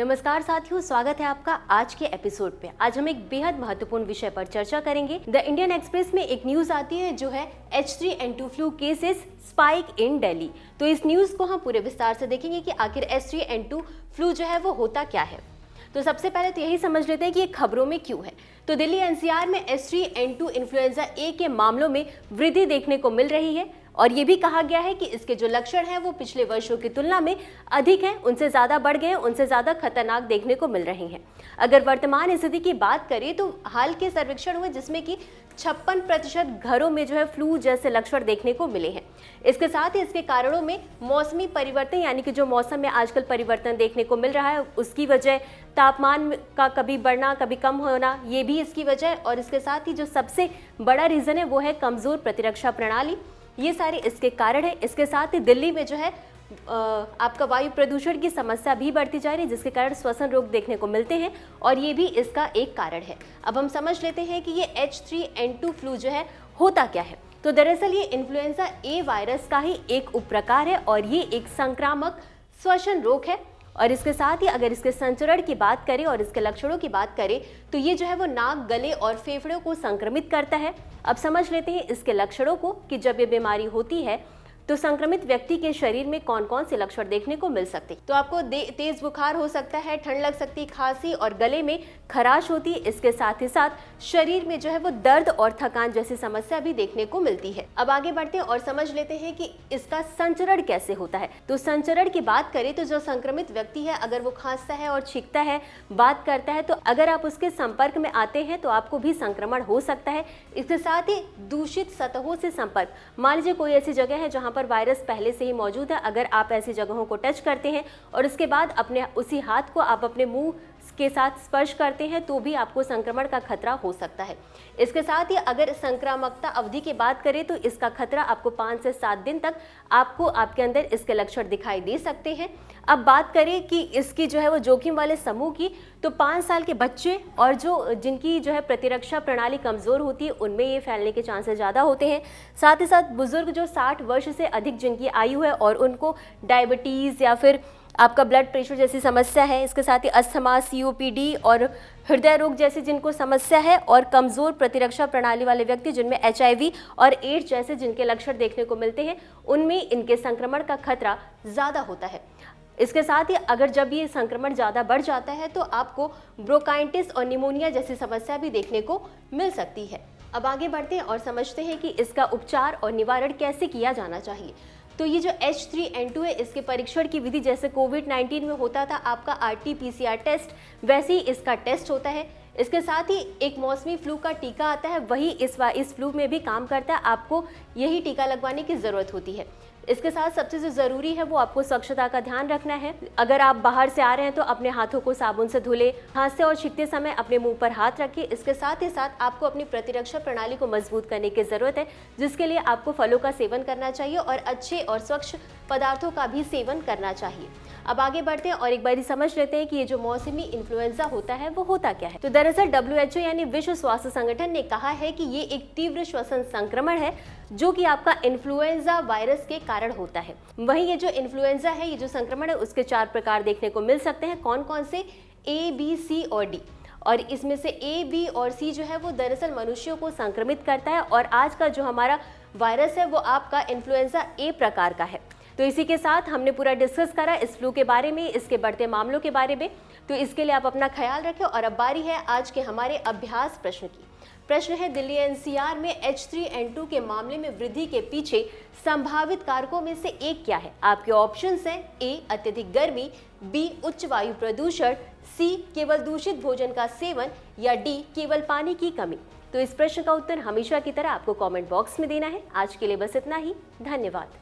नमस्कार साथियों, स्वागत है आपका आज के एपिसोड पे। आज हम एक बेहद महत्वपूर्ण विषय पर चर्चा करेंगे। द इंडियन एक्सप्रेस में एक न्यूज आती है जो है H3N2 flu cases spike in Delhi. तो इस न्यूज को हम पूरे विस्तार से देखेंगे कि आखिर H3N2 फ्लू जो है वो होता क्या है। तो सबसे पहले तो यही समझ लेते हैं कि ये खबरों में क्यों है। तो दिल्ली एनसीआर में H3N2 इन्फ्लुएंजा ए के मामलों में वृद्धि देखने को मिल रही है और ये भी कहा गया है कि इसके जो लक्षण हैं वो पिछले वर्षों की तुलना में अधिक हैं, उनसे ज़्यादा बढ़ गए हैं, उनसे ज़्यादा खतरनाक देखने को मिल रही हैं। अगर वर्तमान स्थिति की बात करें तो हाल के सर्वेक्षण हुए जिसमें कि 56% घरों में जो है फ्लू जैसे लक्षण देखने को मिले हैं। इसके साथ ही इसके कारणों में मौसमी परिवर्तन यानी कि जो मौसम में आजकल परिवर्तन देखने को मिल रहा है उसकी वजह, तापमान का कभी बढ़ना कभी कम होना, ये भी इसकी वजह है। और इसके साथ ही जो सबसे बड़ा रीज़न है वो है कमज़ोर प्रतिरक्षा प्रणाली। ये सारे इसके कारण है। इसके साथ ही दिल्ली में जो है आपका वायु प्रदूषण की समस्या भी बढ़ती जा रही है जिसके कारण श्वसन रोग देखने को मिलते हैं और ये भी इसका एक कारण है। अब हम समझ लेते हैं कि ये H3N2 फ्लू जो है होता क्या है। तो दरअसल ये इन्फ्लुएंजा ए वायरस का ही एक उपप्रकार है और ये एक संक्रामक श्वसन रोग है। और इसके साथ ही अगर इसके संचरण की बात करें और इसके लक्षणों की बात करें तो ये जो है वो नाक, गले और फेफड़ों को संक्रमित करता है। अब समझ लेते हैं इसके लक्षणों को कि जब ये बीमारी होती है तो संक्रमित व्यक्ति के शरीर में कौन कौन से लक्षण देखने को मिल सकते। तो आपको तेज बुखार हो सकता है, ठंड लग सकती है, खांसी और गले में खराश होती है। इसके साथ ही साथ शरीर में जो है वो दर्द और थकान जैसी समस्या भी देखने को मिलती है। अब आगे बढ़ते हैं और समझ लेते हैं कि इसका संचरण कैसे होता है। तो संचरण की बात करें तो जो संक्रमित व्यक्ति है अगर वो खांसता है और छींकता है, बात करता है, तो अगर आप उसके संपर्क में आते हैं तो आपको भी संक्रमण हो सकता है। इसके साथ ही दूषित सतहों से संपर्क, मान लीजिए कोई ऐसी जगह है जहाँ पर वायरस पहले से ही मौजूद है, अगर आप ऐसी जगहों को टच करते हैं और उसके बाद अपने उसी हाथ को आप अपने मुंह के साथ स्पर्श करते हैं तो भी आपको संक्रमण का खतरा हो सकता है। इसके साथ ही अगर संक्रामकता अवधि की बात करें तो इसका खतरा आपको 5 से 7 दिन तक आपको आपके अंदर इसके लक्षण दिखाई दे सकते हैं। अब बात करें कि इसकी जो है वो जोखिम वाले समूह की, तो 5 साल के बच्चे और जिनकी जो है प्रतिरक्षा प्रणाली कमज़ोर होती है उनमें ये फैलने के चांसेस ज़्यादा होते हैं। साथ ही साथ बुजुर्ग जो 60 वर्ष से अधिक जिनकी आयु है और उनको डायबिटीज़ या फिर आपका ब्लड प्रेशर जैसी समस्या है, इसके साथ ही अस्थमा, COPD और हृदय रोग जैसी जिनको समस्या है, और कमज़ोर प्रतिरक्षा प्रणाली वाले व्यक्ति जिनमें HIV और एड्स जैसे जिनके लक्षण देखने को मिलते हैं उनमें इनके संक्रमण का खतरा ज़्यादा होता है। इसके साथ ही अगर जब ये संक्रमण ज़्यादा बढ़ जाता है तो आपको ब्रोंकाइटिस और निमोनिया जैसी समस्या भी देखने को मिल सकती है। अब आगे बढ़ते हैं और समझते हैं कि इसका उपचार और निवारण कैसे किया जाना चाहिए। तो ये जो H3N2 है इसके परीक्षण की विधि जैसे कोविड-19 में होता था आपका RT-PCR टेस्ट, वैसे ही इसका टेस्ट होता है। इसके साथ ही एक मौसमी फ्लू का टीका आता है, वही इस फ्लू में भी काम करता है। आपको यही टीका लगवाने की ज़रूरत होती है। इसके साथ सबसे जो ज़रूरी है वो आपको स्वच्छता का ध्यान रखना है। अगर आप बाहर से आ रहे हैं तो अपने हाथों को साबुन से धुलें, खांसते और छींकते समय अपने मुंह पर हाथ रखें। इसके साथ ही साथ आपको अपनी प्रतिरक्षा प्रणाली को मजबूत करने की ज़रूरत है जिसके लिए आपको फलों का सेवन करना चाहिए और अच्छे और स्वच्छ पदार्थों का भी सेवन करना चाहिए। अब आगे बढ़ते हैं और एक बारी समझ लेते हैं कि ये जो मौसमी इन्फ्लुएंजा होता है वो होता क्या है। तो दरअसल WHO यानी विश्व स्वास्थ्य संगठन ने कहा है कि ये एक तीव्र श्वसन संक्रमण है जो कि आपका इन्फ्लुएंजा वायरस के कारण होता है। वहीं ये जो इन्फ्लुएंजा है, ये जो संक्रमण है उसके 4 प्रकार देखने को मिल सकते हैं। कौन कौन से? A, B, C और D। और इसमें से A, B और C जो है वो दरअसल मनुष्यों को संक्रमित करता है और आज का जो हमारा वायरस है वो आपका इन्फ्लुएंजा A प्रकार का है। तो इसी के साथ हमने पूरा डिस्कस करा इस फ्लू के बारे में, इसके बढ़ते मामलों के बारे में। तो इसके लिए आप अपना ख्याल रखें। और अब बारी है आज के हमारे अभ्यास प्रश्न की। प्रश्न है, दिल्ली एनसीआर में H3N2 के मामले में वृद्धि के पीछे संभावित कारकों में से एक क्या है? आपके ऑप्शंस हैं A, अत्यधिक गर्मी, B, उच्च वायु प्रदूषण, C, केवल दूषित भोजन का सेवन या D, केवल पानी की कमी। तो इस प्रश्न का उत्तर हमेशा की तरह आपको कमेंट बॉक्स में देना है। आज के लिए बस इतना ही। धन्यवाद।